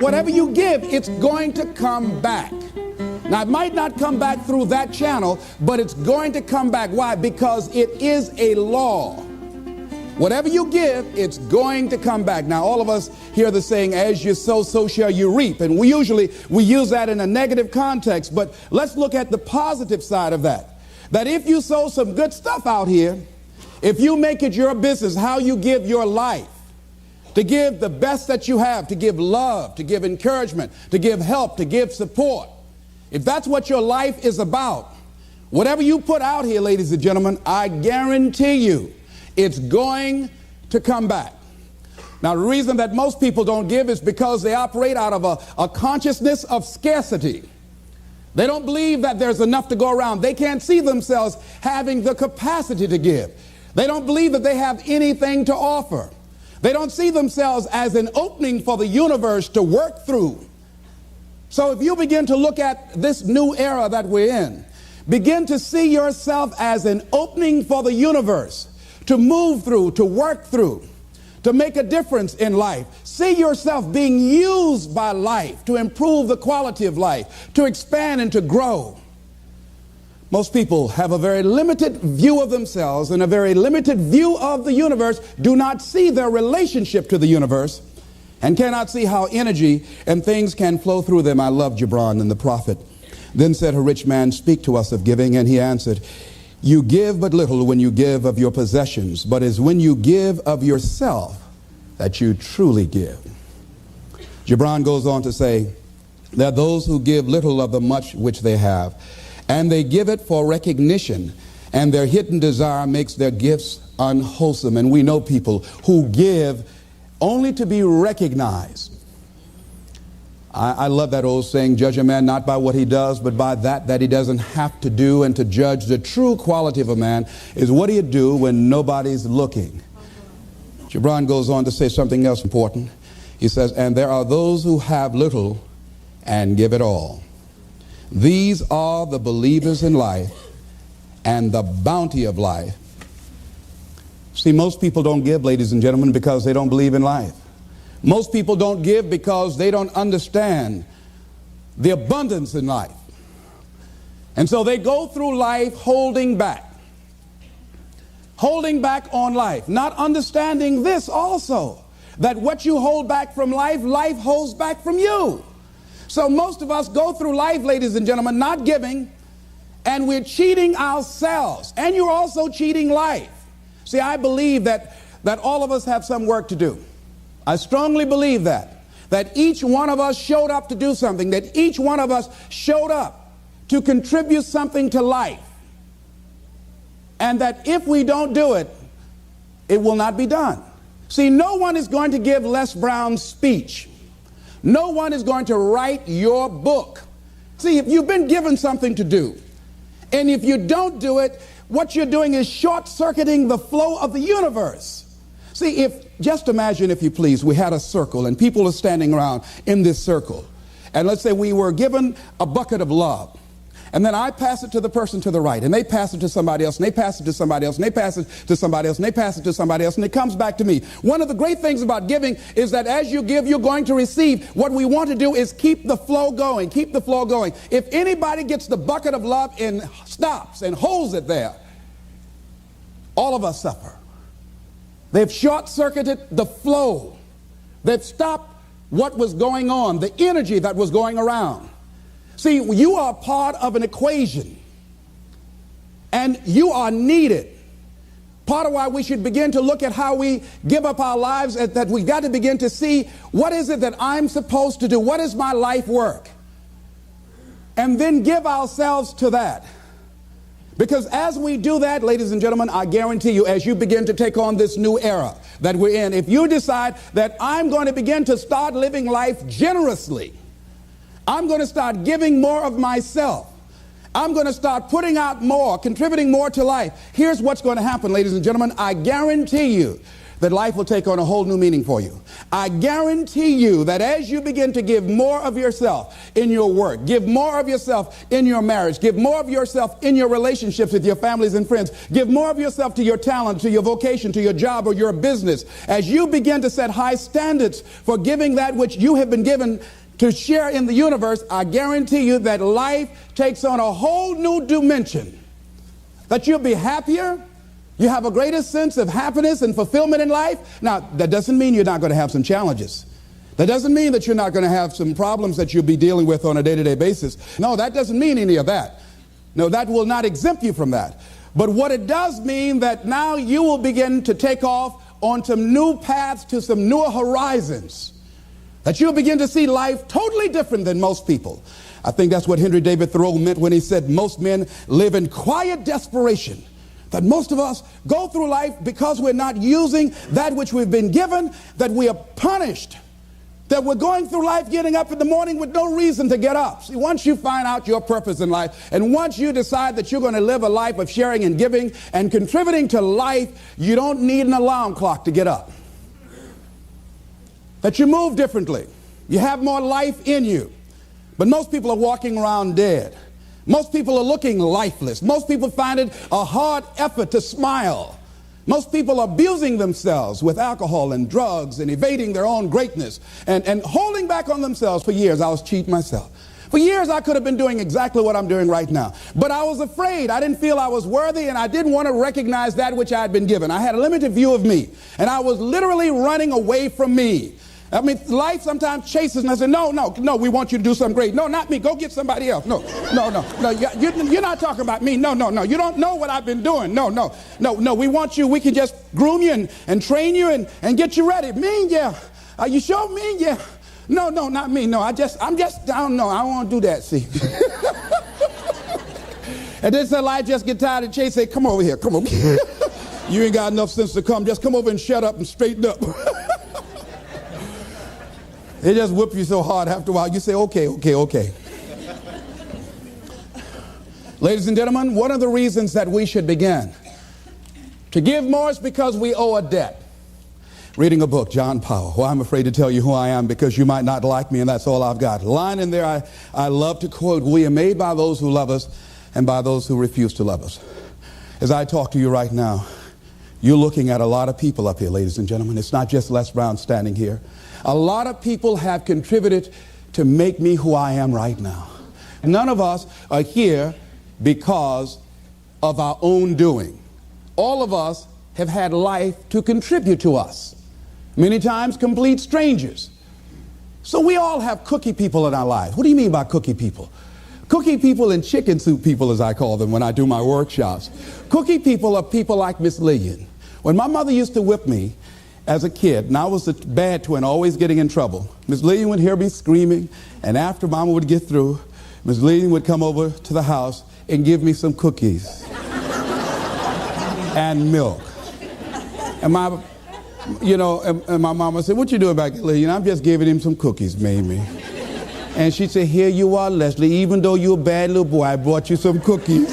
Whatever you give, it's going to come back. Now, it might not come back through that channel, but it's going to come back. Why? Because it is a law. Whatever you give, it's going to come back. Now, all of us hear the saying, as you sow, so shall you reap. And we use that in a negative context. But let's look at the positive side of that. That if you sow some good stuff out here, if you make it your business, how you give your life, to give the best that you have, to give love, to give encouragement, to give help, to give support. If that's what your life is about, whatever you put out here, ladies and gentlemen, I guarantee you it's going to come back. Now, the reason that most people don't give is because they operate out of a consciousness of scarcity. They don't believe that there's enough to go around. They can't see themselves having the capacity to give. They don't believe that they have anything to offer. They don't see themselves as an opening for the universe to work through. So if you begin to look at this new era that we're in, begin to see yourself as an opening for the universe to move through, to work through, to make a difference in life. See yourself being used by life to improve the quality of life, to expand and to grow. Most people have a very limited view of themselves and a very limited view of the universe, do not see their relationship to the universe, and cannot see how energy and things can flow through them. I love Gibran and the prophet. Then said a rich man, speak to us of giving. And he answered, you give but little when you give of your possessions, but it's when you give of yourself that you truly give. Gibran goes on to say, there are those who give little of the much which they have, and they give it for recognition, and their hidden desire makes their gifts unwholesome. And we know people who give only to be recognized. I love that old saying, judge a man not by what he does, but by that he doesn't have to do. And to judge the true quality of a man is what he'd do when nobody's looking. Gibran goes on to say something else important. He says, and there are those who have little and give it all. These are the believers in life and the bounty of life. See, most people don't give, ladies and gentlemen, because they don't believe in life. Most people don't give because they don't understand the abundance in life. And so they go through life holding back on life, not understanding this also, that what you hold back from life, life holds back from you. So most of us go through life, ladies and gentlemen, not giving, and we're cheating ourselves, and you're also cheating life. See, I believe that all of us have some work to do. I strongly believe that each one of us showed up to do something, that each one of us showed up to contribute something to life, and that if we don't do it, it will not be done. See, no one is going to give Les Brown's speech. No one is going to write your book. See, if you've been given something to do, and if you don't do it, what you're doing is short-circuiting the flow of the universe. See, just imagine, if you please, we had a circle and people are standing around in this circle. And let's say we were given a bucket of love. And then I pass it to the person to the right, and they pass it to somebody else, and they pass it to somebody else, and they pass it to somebody else, and they pass it to somebody else, and it comes back to me. One of the great things about giving is that as you give, you're going to receive. What we want to do is keep the flow going, keep the flow going. If anybody gets the bucket of love and stops and holds it there, all of us suffer. They've short-circuited the flow. They've stopped what was going on, the energy that was going around. See, you are part of an equation, and you are needed. Part of why we should begin to look at how we give up our lives, that we got to begin to see, what is it that I'm supposed to do? What is my life work? And then give ourselves to that. Because as we do that, ladies and gentlemen, I guarantee you, as you begin to take on this new era that we're in, if you decide that I'm going to begin to start living life generously, I'm going to start giving more of myself, I'm going to start putting out more, contributing more to life, here's what's going to happen, ladies and gentlemen. I guarantee you that life will take on a whole new meaning for you. I guarantee you that as you begin to give more of yourself in your work, give more of yourself in your marriage, give more of yourself in your relationships with your families and friends, give more of yourself to your talent, to your vocation, to your job or your business, as you begin to set high standards for giving that which you have been given to share in the universe, I guarantee you that life takes on a whole new dimension, that you'll be happier. You have a greater sense of happiness and fulfillment in life. Now, that doesn't mean you're not going to have some challenges. That doesn't mean that you're not going to have some problems that you'll be dealing with on a day-to-day basis. No, that doesn't mean any of that. No, that will not exempt you from that. But what it does mean that now you will begin to take off on some new paths to some newer horizons. That you'll begin to see life totally different than most people. I think that's what Henry David Thoreau meant when he said most men live in quiet desperation. That most of us go through life because we're not using that which we've been given, that we are punished, that we're going through life getting up in the morning with no reason to get up. See, once you find out your purpose in life, and once you decide that you're going to live a life of sharing and giving and contributing to life, you don't need an alarm clock to get up. That you move differently. You have more life in you. But most people are walking around dead. Most people are looking lifeless. Most people find it a hard effort to smile. Most people are abusing themselves with alcohol and drugs and evading their own greatness and holding back on themselves. For years, I was cheating myself. For years, I could have been doing exactly what I'm doing right now. But I was afraid. I didn't feel I was worthy, and I didn't want to recognize that which I had been given. I had a limited view of me, and I was literally running away from me. I mean, life sometimes chases me. I say, no, we want you to do something great. No, not me. Go get somebody else. No. You're not talking about me. No. You don't know what I've been doing. No. We want you. We can just groom you and train you and get you ready. Me, yeah. Are you sure? Me, yeah. No, not me. No, I'm just down. No, I don't want to do that. See. And then so I just get tired of chase. Say, come over here. Come over here. You ain't got enough sense to come. Just come over and shut up and straighten up. They just whip you so hard after a while, you say, okay. Ladies and gentlemen, one of the reasons that we should begin to give more is because we owe a debt. Reading a book, John Powell. Well, I'm afraid to tell you who I am because you might not like me, and that's all I've got. A line in there I love to quote, we are made by those who love us and by those who refuse to love us. As I talk to you right now, you're looking at a lot of people up here, ladies and gentlemen. It's not just Les Brown standing here. A lot of people have contributed to make me who I am right now. None of us are here because of our own doing. All of us have had life to contribute to us. Many times complete strangers. So we all have cookie people in our lives. What do you mean by cookie people? Cookie people and chicken soup people, as I call them when I do my workshops. Cookie people are people like Miss Lillian. When my mother used to whip me as a kid, and I was a bad twin, always getting in trouble, Miss Lillian would hear me screaming, and after Mama would get through, Miss Lillian would come over to the house and give me some cookies and milk. And my mama said, what you doing back there, Lillian? I'm just giving him some cookies, Mamie. And she said, here you are, Leslie. Even though you're a bad little boy, I brought you some cookies.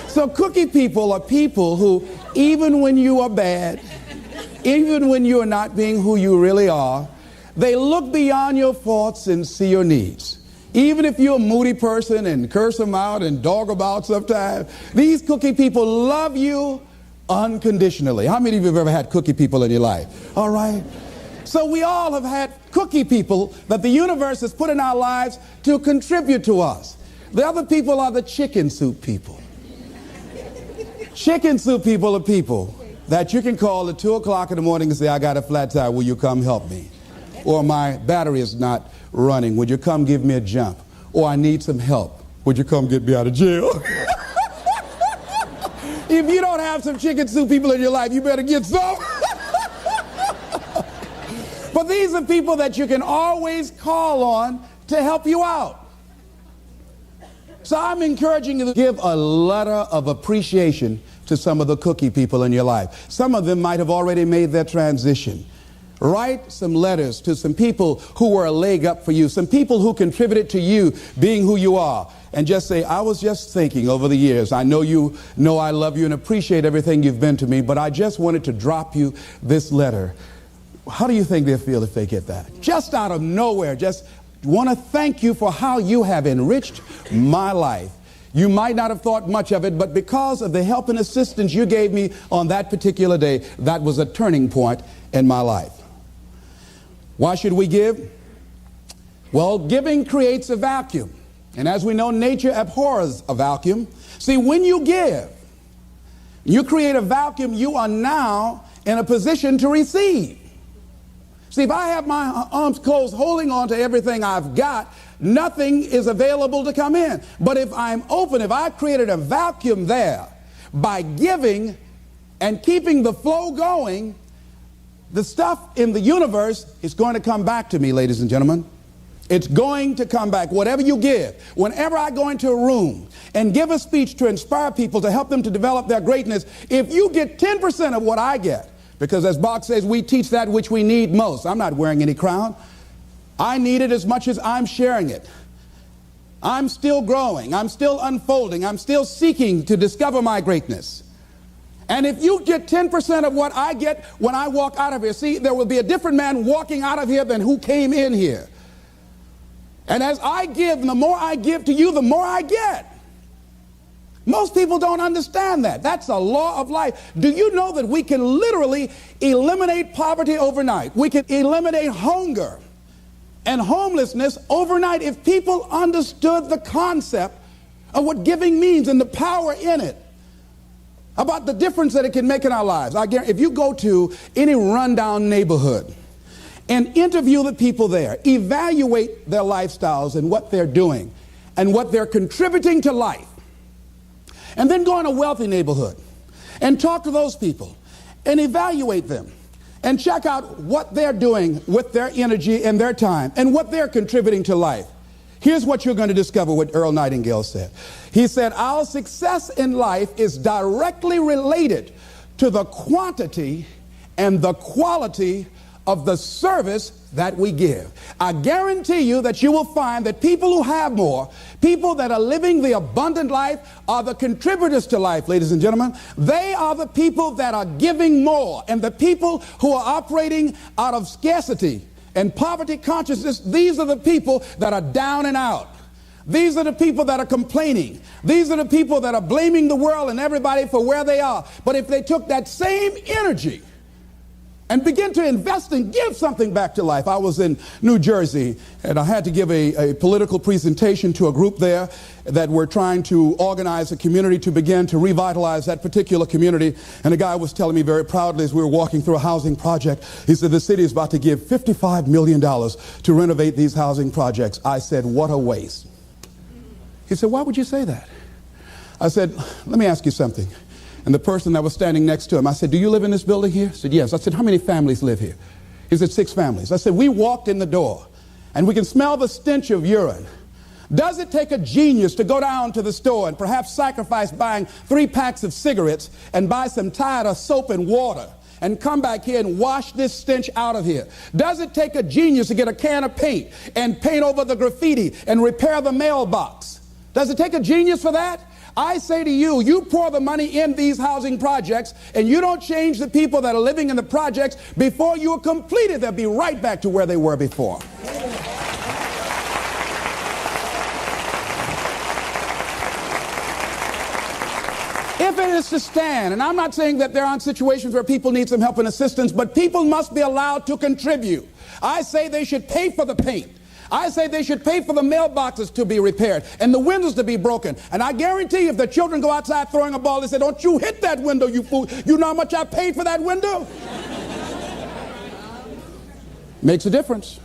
So cookie people are people who, even when you are bad, even when you are not being who you really are, they look beyond your faults and see your needs. Even if you're a moody person and curse them out and dog about sometimes, these cookie people love you unconditionally. How many of you have ever had cookie people in your life? All right. So we all have had cookie people that the universe has put in our lives to contribute to us. The other people are the chicken soup people. Chicken soup people are people that you can call at 2 o'clock in the morning and say, I got a flat tire, will you come help me? Or my battery is not running, would you come give me a jump? Or I need some help, would you come get me out of jail? If you don't have some chicken soup people in your life, you better get some. But these are people that you can always call on to help you out. So I'm encouraging you to give a letter of appreciation to some of the cookie people in your life. Some of them might have already made their transition. Write some letters to some people who were a leg up for you, some people who contributed to you being who you are. And just say, I was just thinking over the years, I know you know I love you and appreciate everything you've been to me, but I just wanted to drop you this letter. How do you think they'll feel if they get that? Just out of nowhere, just want to thank you for how you have enriched my life. You might not have thought much of it, but because of the help and assistance you gave me on that particular day, that was a turning point in my life. Why should we give? Well, giving creates a vacuum. And as we know, nature abhors a vacuum. See, when you give, you create a vacuum, you are now in a position to receive. See, if I have my arms closed, holding on to everything I've got, nothing is available to come in. But if I'm open, if I created a vacuum there by giving and keeping the flow going, the stuff in the universe is going to come back to me, ladies and gentlemen. It's going to come back. Whatever you give, whenever I go into a room and give a speech to inspire people, to help them to develop their greatness, if you get 10% of what I get, because as Bach says, we teach that which we need most. I'm not wearing any crown. I need it as much as I'm sharing it. I'm still growing. I'm still unfolding. I'm still seeking to discover my greatness. And if you get 10% of what I get when I walk out of here, see, there will be a different man walking out of here than who came in here. And as I give, and the more I give to you, the more I get. Most people don't understand that. That's a law of life. Do you know that we can literally eliminate poverty overnight? We can eliminate hunger and homelessness overnight if people understood the concept of what giving means and the power in it, about the difference that it can make in our lives. I guarantee, if you go to any rundown neighborhood and interview the people there, evaluate their lifestyles and what they're doing and what they're contributing to life, and then go in a wealthy neighborhood and talk to those people and evaluate them and check out what they're doing with their energy and their time and what they're contributing to life. Here's what you're going to discover, what Earl Nightingale said. He said, our success in life is directly related to the quantity and the quality of the service that we give. I guarantee you that you will find that people who have more, people that are living the abundant life, are the contributors to life, ladies and gentlemen. They are the people that are giving more. And the people who are operating out of scarcity and poverty consciousness, these are the people that are down and out. These are the people that are complaining. These are the people that are blaming the world and everybody for where they are. But if they took that same energy and begin to invest and give something back to life. I was in New Jersey, and I had to give a political presentation to a group there that were trying to organize a community to begin to revitalize that particular community. And a guy was telling me very proudly as we were walking through a housing project, he said, the city is about to give $55 million to renovate these housing projects. I said, what a waste. He said, why would you say that? I said, let me ask you something. And the person that was standing next to him, I said, do you live in this building here? He said, yes. I said, how many families live here? He said, 6 families. I said, we walked in the door and we can smell the stench of urine. Does it take a genius to go down to the store and perhaps sacrifice buying 3 packs of cigarettes and buy some Tide or soap and water and come back here and wash this stench out of here? Does it take a genius to get a can of paint and paint over the graffiti and repair the mailbox? Does it take a genius for that? I say to you, you pour the money in these housing projects and you don't change the people that are living in the projects, before you are completed, they'll be right back to where they were before. If it is to stand, and I'm not saying that there aren't situations where people need some help and assistance, but people must be allowed to contribute. I say they should pay for the paint. I say they should pay for the mailboxes to be repaired and the windows to be broken. And I guarantee if the children go outside throwing a ball, they say, don't you hit that window, you fool. You know how much I paid for that window? Makes a difference.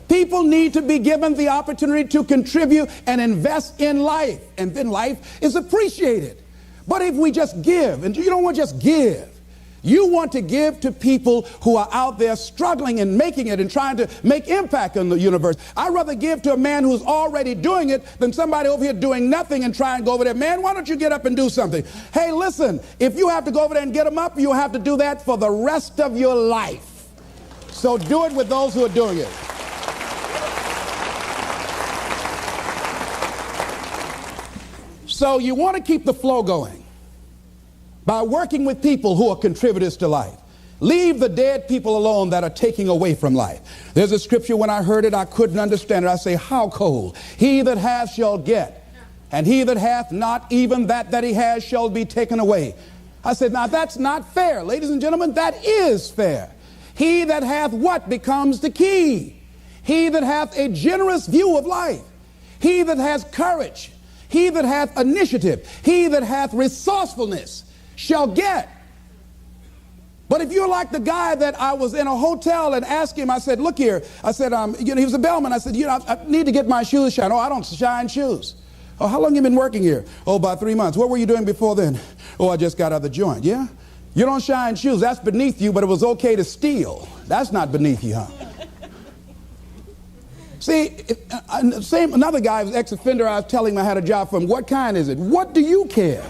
People need to be given the opportunity to contribute and invest in life. And then life is appreciated. But if we just give, and you don't want to just give, you want to give to people who are out there struggling and making it and trying to make impact on the universe. I'd rather give to a man who's already doing it than somebody over here doing nothing and try and go over there. Man, why don't you get up and do something? Hey, listen, if you have to go over there and get them up, you have to do that for the rest of your life. So do it with those who are doing it. So you want to keep the flow going by working with people who are contributors to life. Leave the dead people alone that are taking away from life. There's a scripture, when I heard it, I couldn't understand it. I say, how cold? He that hath shall get, and he that hath not, even that he has shall be taken away. I said, now that's not fair. Ladies and gentlemen, that is fair. He that hath what becomes the key. He that hath a generous view of life. He that has courage. He that hath initiative. He that hath resourcefulness shall get. But if you're like the guy that I was in a hotel and asked him, I said, look here. I said, he was a bellman. I said, I need to get my shoes shined. Oh, I don't shine shoes. Oh, how long you been working here? Oh, about 3 months. What were you doing before then? Oh, I just got out of the joint. Yeah? You don't shine shoes. That's beneath you, but it was okay to steal. That's not beneath you, huh? See, another guy was ex-offender. I was telling him I had a job for him. What kind is it? What do you care?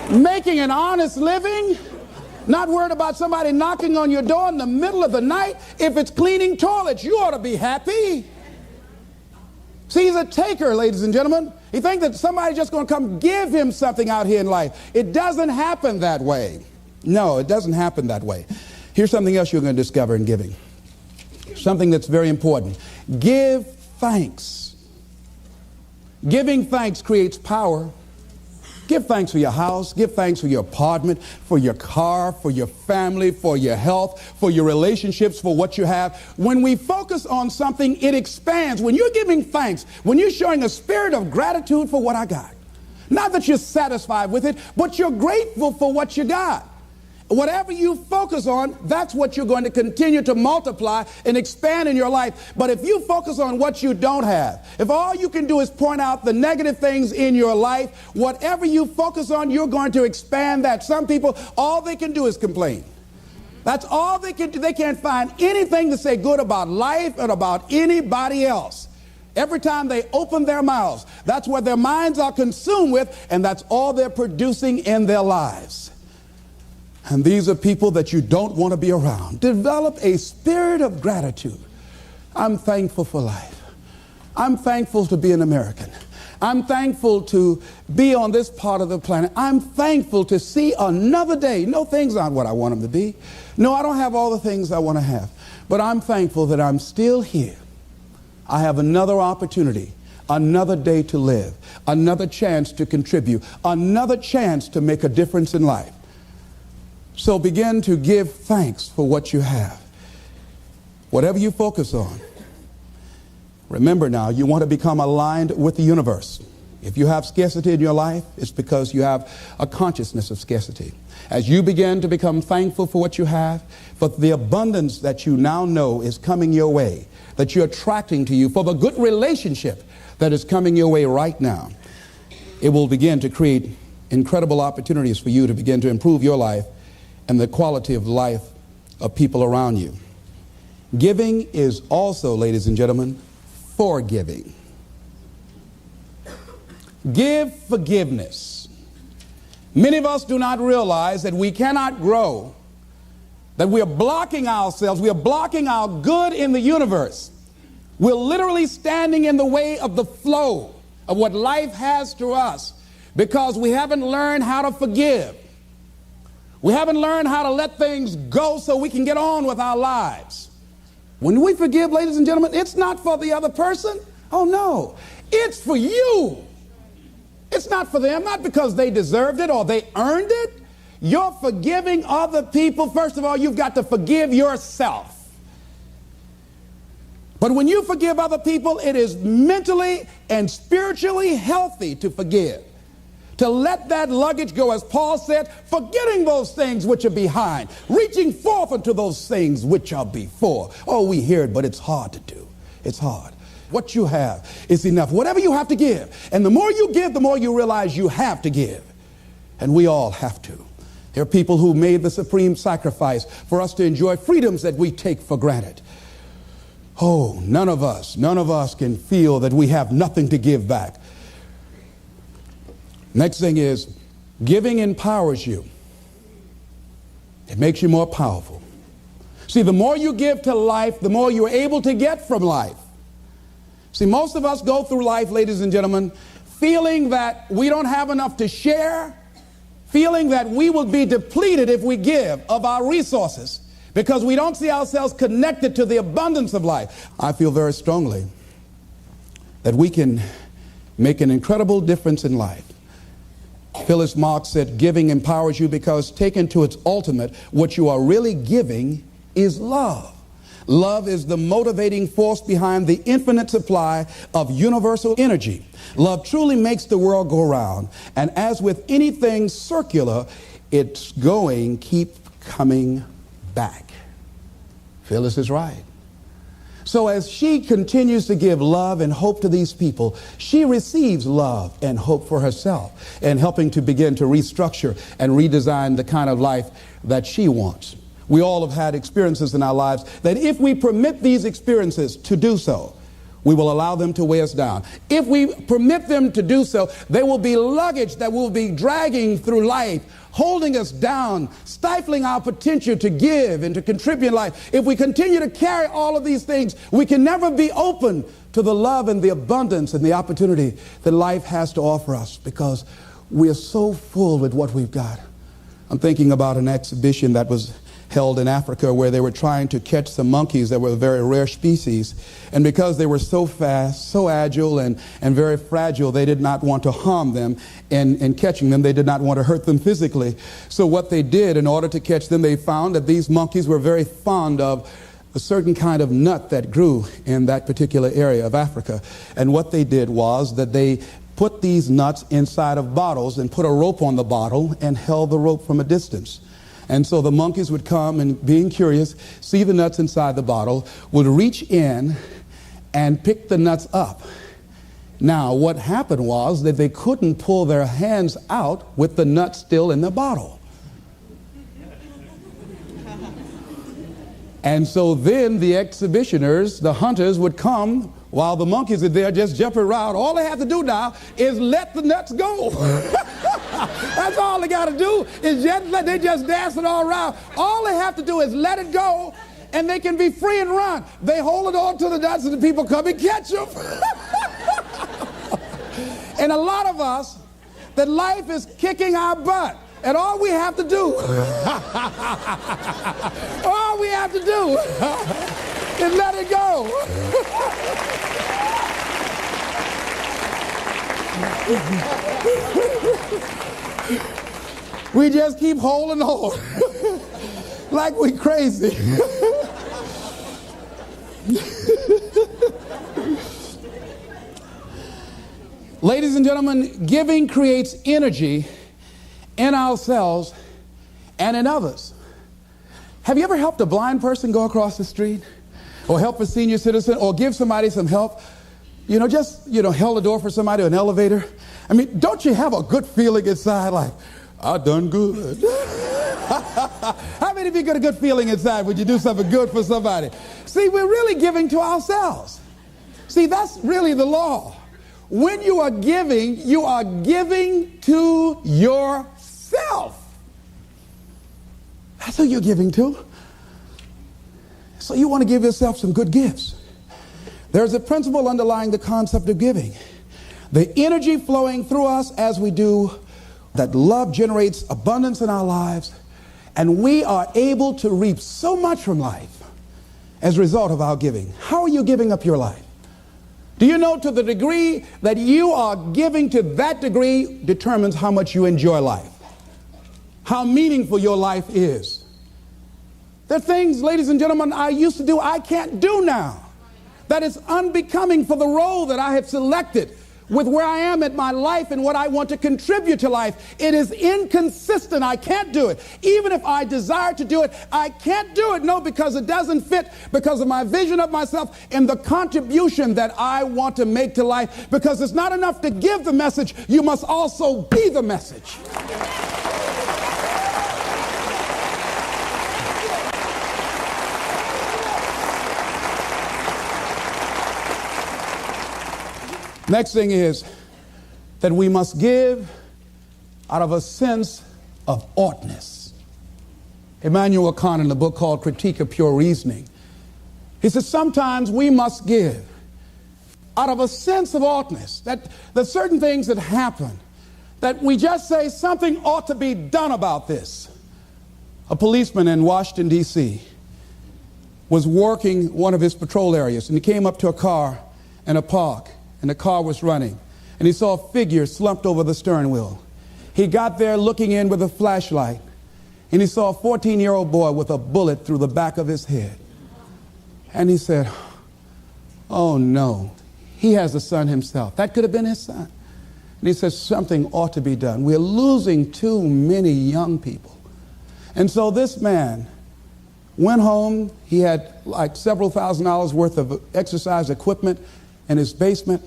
Making an honest living, not worried about somebody knocking on your door in the middle of the night. If it's cleaning toilets, you ought to be happy. See, he's a taker, ladies and gentlemen. He thinks that somebody's just going to come give him something out here in life. It doesn't happen that way. No, it doesn't happen that way. Here's something else you're going to discover in giving. Something that's very important. Give thanks. Giving thanks creates power. Give thanks for your house. Give thanks for your apartment, for your car, for your family, for your health, for your relationships, for what you have. When we focus on something, it expands. When you're giving thanks, when you're showing a spirit of gratitude for what I got, not that you're satisfied with it, but you're grateful for what you got. Whatever you focus on, that's what you're going to continue to multiply and expand in your life. But if you focus on what you don't have, if all you can do is point out the negative things in your life, whatever you focus on, you're going to expand that. Some people, all they can do is complain. That's all they can do. They can't find anything to say good about life and about anybody else. Every time they open their mouths, that's what their minds are consumed with, and that's all they're producing in their lives. And these are people that you don't want to be around. Develop a spirit of gratitude. I'm thankful for life. I'm thankful to be an American. I'm thankful to be on this part of the planet. I'm thankful to see another day. No, things aren't what I want them to be. No, I don't have all the things I want to have. But I'm thankful that I'm still here. I have another opportunity, another day to live, another chance to contribute, another chance to make a difference in life. So begin to give thanks for what you have. Whatever you focus on. Remember now, you want to become aligned with the universe. If you have scarcity in your life, it's because you have a consciousness of scarcity. As you begin to become thankful for what you have, for the abundance that you now know is coming your way, that you're attracting to you, for the good relationship that is coming your way right now, it will begin to create incredible opportunities for you to begin to improve your life and the quality of life of people around you. Giving is also, ladies and gentlemen, forgiving. Give forgiveness. Many of us do not realize that we cannot grow, that we are blocking ourselves, we are blocking our good in the universe. We're literally standing in the way of the flow of what life has to us because we haven't learned how to forgive. We haven't learned how to let things go so we can get on with our lives. When we forgive, ladies and gentlemen, it's not for the other person. Oh, no. It's for you. It's not for them, not because they deserved it or they earned it. You're forgiving other people. First of all, you've got to forgive yourself. But when you forgive other people, it is mentally and spiritually healthy to forgive. To let that luggage go, as Paul said, forgetting those things which are behind, reaching forth unto those things which are before. Oh, we hear it, but it's hard to do. It's hard. What you have is enough. Whatever you have to give. And the more you give, the more you realize you have to give. And we all have to. There are people who made the supreme sacrifice for us to enjoy freedoms that we take for granted. Oh, none of us can feel that we have nothing to give back. Next thing is, Giving empowers you. It makes you more powerful. See, the more you give to life, the more you're able to get from life. See, most of us go through life, ladies and gentlemen, feeling that we don't have enough to share, feeling that we will be depleted if we give of our resources because we don't see ourselves connected to the abundance of life. I feel very strongly that we can make an incredible difference in life. Phyllis Marx said, giving empowers you because taken to its ultimate, what you are really giving is love. Love is the motivating force behind the infinite supply of universal energy. Love truly makes the world go round. And as with anything circular, it's keep coming back. Phyllis is right. So as she continues to give love and hope to these people, she receives love and hope for herself and helping to begin to restructure and redesign the kind of life that she wants. We all have had experiences in our lives that if we permit these experiences to do so, we will allow them to weigh us down. If we permit them to do so, they will be luggage that will be dragging through life, holding us down, stifling our potential to give and to contribute in life. If we continue to carry all of these things, we can never be open to the love and the abundance and the opportunity that life has to offer us because we are so full with what we've got. I'm thinking about an exhibition that was held in Africa where they were trying to catch some monkeys that were a very rare species. And because they were so fast, so agile, and very fragile, they did not want to harm them in catching them. They did not want to hurt them physically. So what they did in order to catch them, they found that these monkeys were very fond of a certain kind of nut that grew in that particular area of Africa. And what they did was that they put these nuts inside of bottles and put a rope on the bottle and held the rope from a distance. And so the monkeys would come and, being curious, see the nuts inside the bottle, would reach in and pick the nuts up. Now, what happened was that they couldn't pull their hands out with the nuts still in the bottle. And so then the exhibitioners, the hunters, would come while the monkeys are there just jumping around. All they have to do now is let the nuts go. That's all they got to do is they just dance it all around. All they have to do is let it go and they can be free and run. They hold it on to the nuts and the people come and catch them. And a lot of us, that life is kicking our butt. And all we have to do, is let it go. We just keep holding on like we crazy. Ladies and gentlemen, giving creates energy in ourselves and in others. Have you ever helped a blind person go across the street? Or help a senior citizen? Or give somebody some help? Held a door for somebody, or an elevator? I mean, don't you have a good feeling inside like, I done good? How many of you get a good feeling inside when you do something good for somebody? See, we're really giving to ourselves. See, that's really the law. When you are giving to yourself. That's who you're giving to. So you want to give yourself some good gifts. There's a principle underlying the concept of giving. The energy flowing through us as we do, that love generates abundance in our lives, and we are able to reap so much from life as a result of our giving. How are you giving up your life? Do you know, to the degree that you are giving, to that degree determines how much you enjoy life, how meaningful your life is. There are things, ladies and gentlemen, I used to do I can't do now. That is unbecoming for the role that I have selected with where I am in my life and what I want to contribute to life. It is inconsistent. I can't do it. Even if I desire to do it, I can't do it. No, because it doesn't fit, because of my vision of myself and the contribution that I want to make to life. Because it's not enough to give the message, you must also be the message. Next thing is that we must give out of a sense of oughtness. Immanuel Kant, in a book called Critique of Pure Reasoning, he says sometimes we must give out of a sense of oughtness, that certain things that happen, that we just say something ought to be done about this. A policeman in Washington, D.C. was working one of his patrol areas, and he came up to a car in a park, and the car was running, and he saw a figure slumped over the stern wheel. He got there looking in with a flashlight, and he saw a 14-year-old boy with a bullet through the back of his head. And he said, oh no, he has a son himself. That could have been his son. And he says something ought to be done. We're losing too many young people. And so this man went home. He had like several $1,000s worth of exercise equipment in his basement.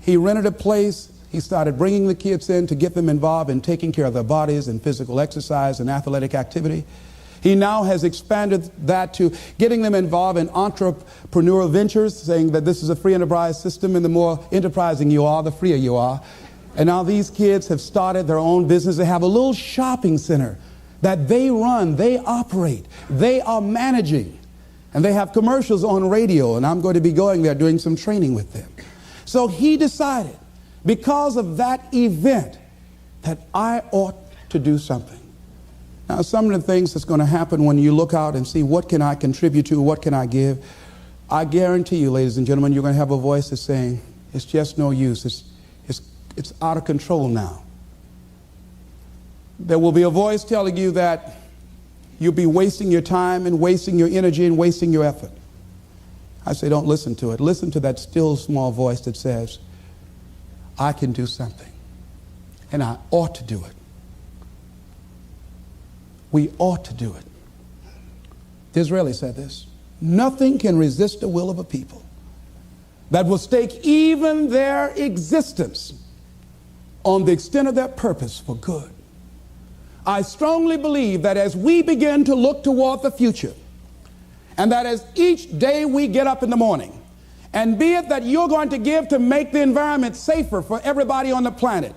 He rented a place. He started bringing the kids in to get them involved in taking care of their bodies and physical exercise and athletic activity. He now has expanded that to getting them involved in entrepreneurial ventures, saying that this is a free enterprise system, and the more enterprising you are, the freer you are. And now these kids have started their own business. They have a little shopping center that they run, they operate, they are managing. And they have commercials on radio, and I'm going to be going there doing some training with them. So he decided, because of that event, that I ought to do something. Now, some of the things that's going to happen when you look out and see what can I contribute to, what can I give, I guarantee you, ladies and gentlemen, you're going to have a voice that's saying, it's just no use. It's out of control now. There will be a voice telling you that you'll be wasting your time and wasting your energy and wasting your effort. I say don't listen to it. Listen to that still small voice that says, I can do something, and I ought to do it. We ought to do it. Disraeli said this: nothing can resist the will of a people that will stake even their existence on the extent of their purpose for good. I strongly believe that as we begin to look toward the future, and that as each day we get up in the morning, and be it that you're going to give to make the environment safer for everybody on the planet,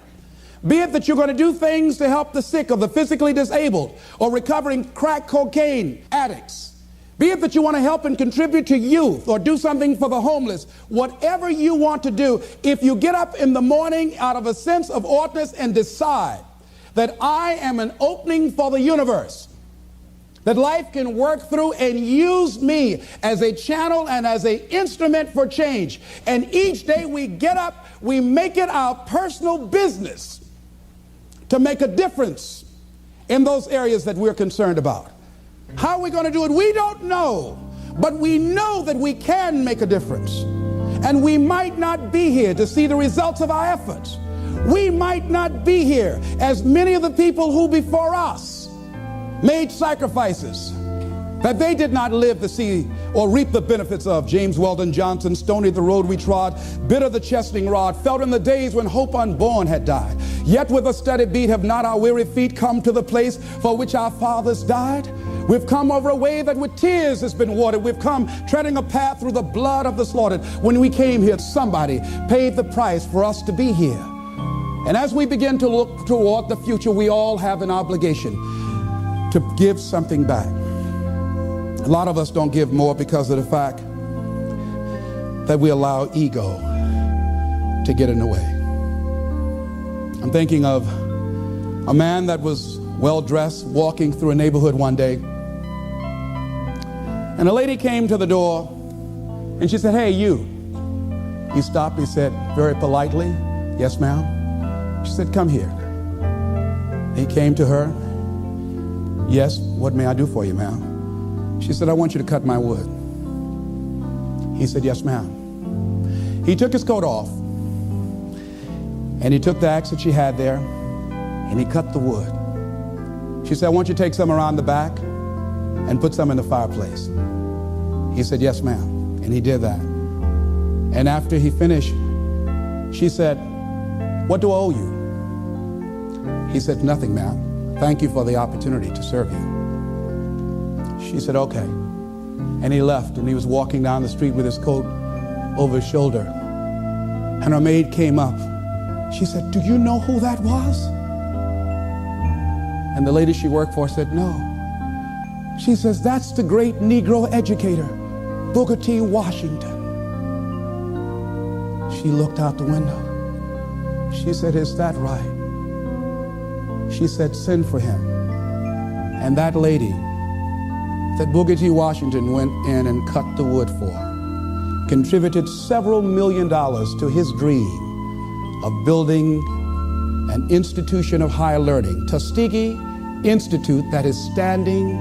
be it that you're going to do things to help the sick or the physically disabled or recovering crack cocaine addicts, be it that you want to help and contribute to youth or do something for the homeless, whatever you want to do, if you get up in the morning out of a sense of oughtness and decide that I am an opening for the universe, that life can work through and use me as a channel and as an instrument for change, and each day we get up, we make it our personal business to make a difference in those areas that we're concerned about. How are we going to do it? We don't know, but we know that we can make a difference. And we might not be here to see the results of our efforts. We might not be here as many of the people who before us made sacrifices that they did not live to see or reap the benefits of. James Weldon Johnson, stony the road we trod, bitter the chastening rod, felt in the days when hope unborn had died. Yet with a steady beat have not our weary feet come to the place for which our fathers died. We've come over a way that with tears has been watered. We've come treading a path through the blood of the slaughtered. When we came here, somebody paid the price for us to be here. And as we begin to look toward the future, we all have an obligation to give something back. A lot of us don't give more because of the fact that we allow ego to get in the way. I'm thinking of a man that was well-dressed, walking through a neighborhood one day, and a lady came to the door, and she said, "Hey, you." He stopped. He said very politely, "Yes, ma'am." She said, "Come here." He came to her. "Yes, what may I do for you, ma'am?" She said, "I want you to cut my wood." He said, "Yes, ma'am." He took his coat off, and he took the axe that she had there, and he cut the wood. She said, "I want you to take some around the back and put some in the fireplace." He said, "Yes, ma'am." And he did that. And after he finished, she said, "What do I owe you?" He said, "Nothing, ma'am. Thank you for the opportunity to serve you." She said, "Okay." And he left, and he was walking down the street with his coat over his shoulder. And her maid came up. She said, "Do you know who that was?" And the lady she worked for said, no. She says, that's the great Negro educator, Booker T. Washington. She looked out the window. She said, is that right? She said, send for him. And that lady that Booker T. Washington went in and cut the wood for contributed several $1 million to his dream of building an institution of higher learning, Tuskegee Institute, that is standing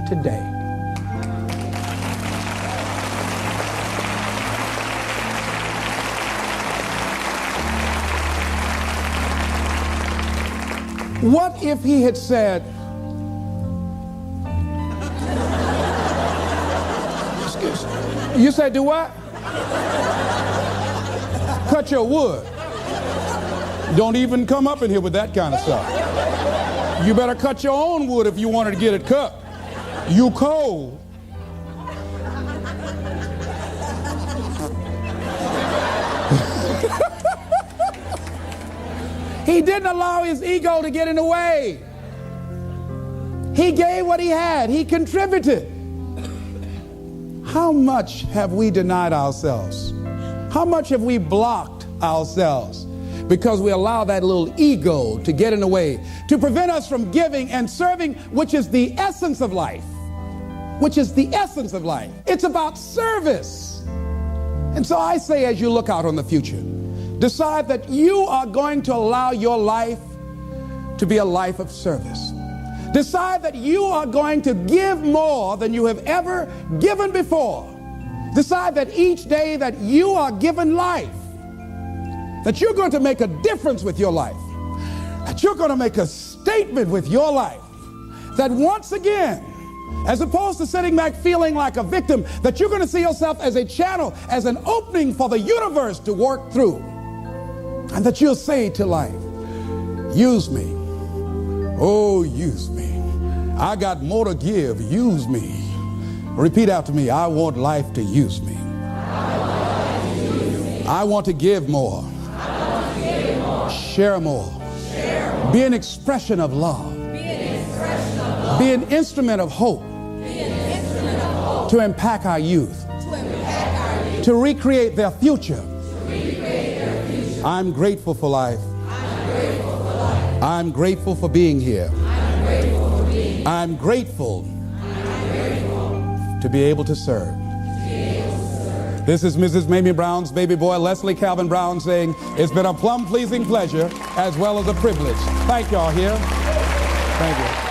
today. What if he had said, you said do what? Cut your wood. Don't even come up in here with that kind of stuff. You better cut your own wood if you wanted to get it cut. You cold. He didn't allow his ego to get in the way. He gave what he had. He contributed. How much have we denied ourselves? How much have we blocked ourselves because we allow that little ego to get in the way, to prevent us from giving and serving, which is the essence of life. Which is the essence of life. It's about service. And so I say, as you look out on the future, decide that you are going to allow your life to be a life of service. Decide that you are going to give more than you have ever given before. Decide that each day that you are given life, that you're going to make a difference with your life, that you're going to make a statement with your life, that once again, as opposed to sitting back feeling like a victim, that you're going to see yourself as a channel, as an opening for the universe to work through. And that you'll say to life, use me. Oh, use me. I got more to give. Use me. Repeat after me. I want life to use me. I want to give more. Share more. Be an expression of love. Be an instrument of hope. To impact our youth. To recreate their future. I'm grateful for life. I'm grateful for being here. I'm grateful to be able to serve. This is Mrs. Mamie Brown's baby boy, Leslie Calvin Brown, saying, it's been a plum-pleasing pleasure as well as a privilege. Thank y'all here. Thank you.